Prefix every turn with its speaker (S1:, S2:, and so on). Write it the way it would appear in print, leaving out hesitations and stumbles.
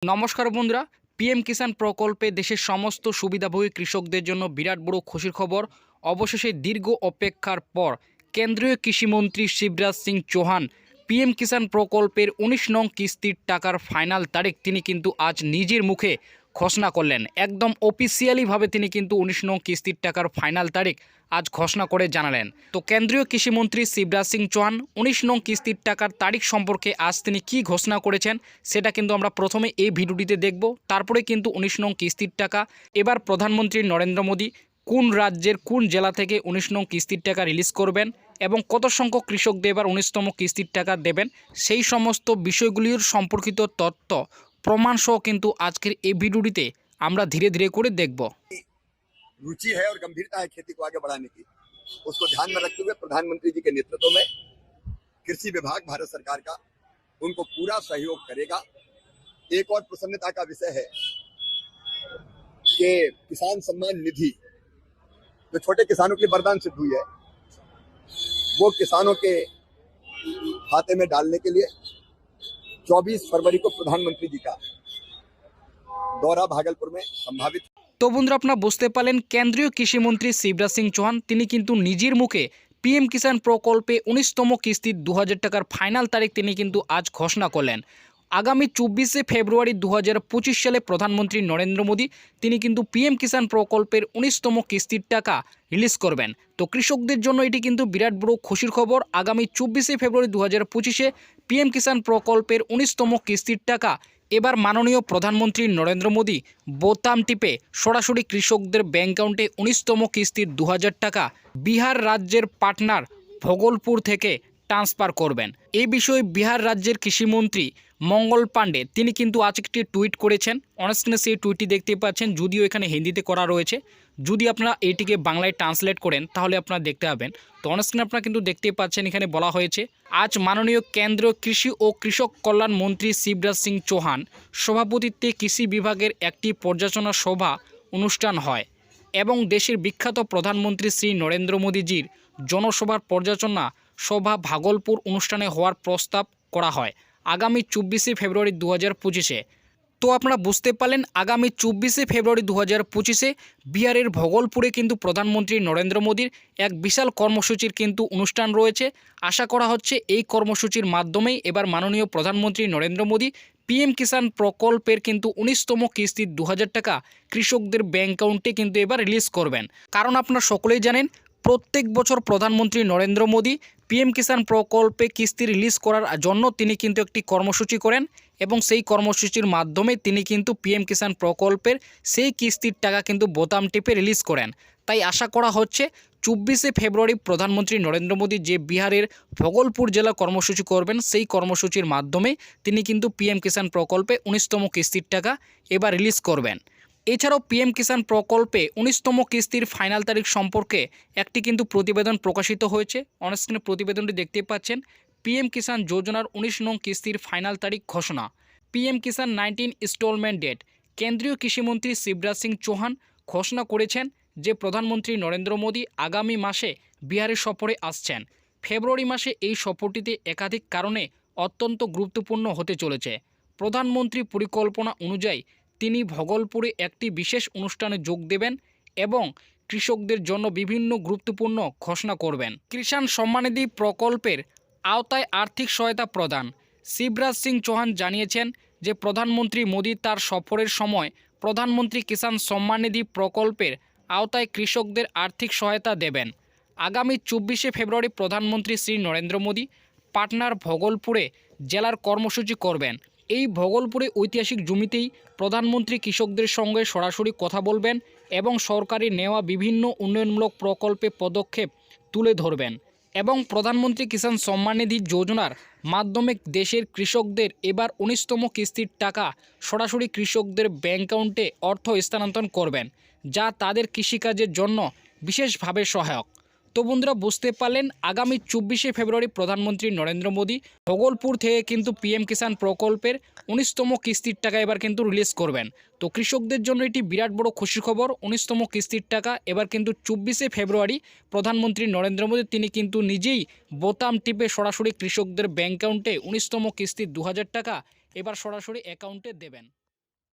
S1: নমস্কার বন্ধুরা, পিএম কিষাণ প্রকল্পে দেশের সমস্ত সুবিধাভোগী কৃষকদের জন্য বিরাট বড় খুশির খবর। অবশেষে দীর্ঘ অপেক্ষার পর কেন্দ্রীয় কৃষিমন্ত্রী শিবরাজ সিং চৌহান পিএম কিষাণ প্রকল্পের ১৯ নং কিস্তির টাকার ফাইনাল তারিখ তিনি কিন্তু আজ নিজের মুখে ঘোষণা করলেন। একদম অফিসিয়ালিভাবে তিনি কিন্তু ১৯ নং কিস্তির টাকার ফাইনাল তারিখ আজ ঘোষণা করে জানালেন। তো কেন্দ্রীয় কৃষিমন্ত্রী শিবরাজ সিং চৌহান ১৯ নং কিস্তির টাকার তারিখ সম্পর্কে আজ তিনি কী ঘোষণা করেছেন সেটা কিন্তু আমরা প্রথমে এই ভিডিওটিতে দেখব। তারপরে কিন্তু ১৯ নং কিস্তির টাকা এবার প্রধানমন্ত্রী নরেন্দ্র মোদী কোন রাজ্যের কোন জেলা থেকে ১৯ নং কিস্তির টাকা রিলিজ করবেন এবং কত সংখ্যক কৃষকদের এবার ১৯তম কিস্তির টাকা দেবেন, সেই সমস্ত বিষয়গুলির সম্পর্কিত তথ্য প্রমাণসহ কিন্তু আজকের এই ভিডিওটিতে আমরা ধীরে ধীরে করে দেখব।
S2: रुचि है और गंभीरता है खेती को आगे बढ़ाने की, उसको ध्यान में रखते हुए प्रधानमंत्री जी के नेतृत्व में कृषि विभाग भारत सरकार का उनको पूरा सहयोग करेगा। एक और प्रसन्नता का विषय है कि किसान सम्मान निधि जो छोटे किसानों के लिए वरदान सिद्ध हुई है, वो किसानों के खाते में डालने के लिए 24 फरवरी को प्रधानमंत्री जी का दौरा भागलपुर में संभावित।
S1: তো বন্ধুরা, আপনারা বুঝতে পারলেন কেন্দ্রীয় কৃষিমন্ত্রী শিবরাজ সিং চৌহান তিনি কিন্তু নিজের মুখে পিএম কিষাণ প্রকল্পে ১৯তম কিস্তির ২০০০ টাকার ফাইনাল তারিখ তিনি কিন্তু আজ ঘোষণা করলেন। আগামী ২৪শে ফেব্রুয়ারি ২০২৫ সালে প্রধানমন্ত্রী নরেন্দ্র মোদী তিনি কিন্তু পিএম কিষাণ প্রকল্পের ১৯তম কিস্তির টাকা রিলিজ করবেন। তো কৃষকদের জন্য এটি কিন্তু বিরাট বড় খুশির খবর। আগামী ২৪শে ফেব্রুয়ারি ২০২৫-এ পিএম কিষাণ প্রকল্পের ১৯তম কিস্তির টাকা এবার মাননীয় প্রধানমন্ত্রী নরেন্দ্র মোদী বোতাম টিপে সরাসরি কৃষকদের ব্যাঙ্ক অ্যাকাউন্টে ১৯তম কিস্তির ২০০০ টাকা বিহার রাজ্যের পাটনার ভগলপুর থেকে ট্রান্সফার করবেন। এই বিষয়ে বিহার রাজ্যের কৃষিমন্ত্রী মঙ্গল পাণ্ডে তিনি কিন্তু আজ একটি টুইট করেছেন। অনস্ক্রিনে সেই টুইটটি দেখতে পাচ্ছেন, যদিও এখানে হিন্দিতে করা রয়েছে। যদি আপনারা এটিকে বাংলায় ট্রান্সলেট করেন তাহলে আপনারা দেখতে পাবেন। তো অনস্ক্রিনে আপনারা কিন্তু দেখতেই পাচ্ছেন, এখানে বলা হয়েছে, আজ মাননীয় কেন্দ্রীয় কৃষি ও কৃষক কল্যাণ মন্ত্রী শিবরাজ সিং চৌহান সভাপতিত্বে কৃষি বিভাগের একটি পর্যালোচনা সভা অনুষ্ঠান হয় এবং দেশের বিখ্যাত প্রধানমন্ত্রী শ্রী নরেন্দ্র মোদীজির জনসভার পর্যালোচনা সভা ভাগলপুর অনুষ্ঠানে হওয়ার প্রস্তাব করা হয় আগামী ২৪শে ফেব্রুয়ারি ২০২৫-এ। তো আপনারা বুঝতে পারলেন, আগামী ২৪শে ফেব্রুয়ারি ২০২৫-এ বিহারের ভগলপুরে কিন্তু প্রধানমন্ত্রী নরেন্দ্র মোদীর এক বিশাল কর্মসূচির কিন্তু অনুষ্ঠান রয়েছে। আশা করা হচ্ছে এই কর্মসূচির মাধ্যমেই এবার মাননীয় প্রধানমন্ত্রী নরেন্দ্র মোদী পিএম কিষাণ প্রকল্পের কিন্তু ১৯তম কিস্তির ২০০০ টাকা কৃষকদের ব্যাঙ্ক অ্যাকাউন্টে কিন্তু এবার রিলিজ করবেন। কারণ আপনারা সকলেই জানেন, প্রত্যেক বছর প্রধানমন্ত্রী নরেন্দ্র মোদী পিএম কিষাণ প্রকল্পে কিস্তি রিলিজ করার জন্য তিনি কিন্তু একটি কর্মসূচি করেন এবং সেই কর্মসূচির মাধ্যমে তিনি কিন্তু পিএম কিষাণ প্রকল্পের সেই কিস্তির টাকা কিন্তু বোতাম টিপে রিলিজ করেন। তাই আশা করা হচ্ছে ২৪শে ফেব্রুয়ারি প্রধানমন্ত্রী নরেন্দ্র মোদী যে বিহারের ভগলপুর জেলা কর্মসূচি করবেন, সেই কর্মসূচির মাধ্যমে তিনি কিন্তু পিএম কিষাণ প্রকল্পে ১৯তম কিস্তির টাকা এবার রিলিজ করবেন। এছাড়াও পিএম কিষাণ প্রকল্পে ১৯তম কিস্তির ফাইনাল তারিখ সম্পর্কে একটি কিন্তু প্রতিবেদন প্রকাশিত হয়েছে। অনস্ক্রিনে প্রতিবেদনটি দেখতে পাচ্ছেন, পিএম কিষাণ যোজনার ১৯ নং কিস্তির ফাইনাল তারিখ ঘোষণা, পিএম কিষাণ 19 ইনস্টলমেন্ট ডেট। কেন্দ্রীয় কৃষিমন্ত্রী শিবরাজ সিং চৌহান ঘোষণা করেছেন যে প্রধানমন্ত্রী নরেন্দ্র মোদী আগামী মাসে বিহারের সফরে আসছেন। ফেব্রুয়ারি মাসে এই সফরটিতে একাধিক কারণে অত্যন্ত গুরুত্বপূর্ণ হতে চলেছে। প্রধানমন্ত্রী পরিকল্পনা অনুযায়ী তিনি ভগলপুরে একটি বিশেষ অনুষ্ঠানে যোগ দেবেন এবং কৃষকদের জন্য বিভিন্ন গুরুত্বপূর্ণ ঘোষণা করবেন। কিষাণ সম্মাননিধি প্রকল্পের আওতায় আর্থিক সহায়তা প্রদান। শিবরাজ সিং চৌহান জানিয়েছেন যে প্রধানমন্ত্রী মোদী তার সফরের সময় প্রধানমন্ত্রী কিষাণ সম্মাননিধি প্রকল্পের আওতায় কৃষকদের আর্থিক সহায়তা দেবেন। আগামী ২৪শে ফেব্রুয়ারি প্রধানমন্ত্রী শ্রী নরেন্দ্র মোদী পাটনার ভগলপুরে জেলার কর্মসূচি করবেন। এই ভগলপুরে ঐতিহাসিক জমিতেই প্রধানমন্ত্রী কৃষকদের সঙ্গে সরাসরি কথা বলবেন এবং সরকারি নেওয়া বিভিন্ন উন্নয়নমূলক প্রকল্পে পদক্ষেপ তুলে ধরবেন এবং প্রধানমন্ত্রী কিষাণ সম্মাননিধি যোজনার মাধ্যমে দেশের কৃষকদের এবার ১৯তম কিস্তির টাকা সরাসরি কৃষকদের ব্যাঙ্ক অ্যাকাউন্টে অর্থ স্থানান্তর করবেন, যা তাদের কৃষিকাজের জন্য বিশেষভাবে সহায়ক। তো বন্ধুরা, বুঝতে পারলেন, আগামী ২৪শে ফেব্রুয়ারি প্রধানমন্ত্রী নরেন্দ্র মোদী ভগলপুর থেকে কিন্তু পিএম কিষাণ প্রকল্পের ১৯তম কিস্তির টাকা এবার কিন্তু রিলিজ করবেন। তো কৃষকদের জন্য এটি বিরাট বড় খুশির খবর। ১৯তম কিস্তির টাকা এবার কিন্তু ২৪শে ফেব্রুয়ারি প্রধানমন্ত্রী নরেন্দ্র মোদী তিনি কিন্তু নিজেই বোতাম টিপে সরাসরি কৃষকদের ব্যাঙ্ক অ্যাকাউন্টে ১৯তম কিস্তির ২০০০ টাকা এবার সরাসরি অ্যাকাউন্টে দেবেন।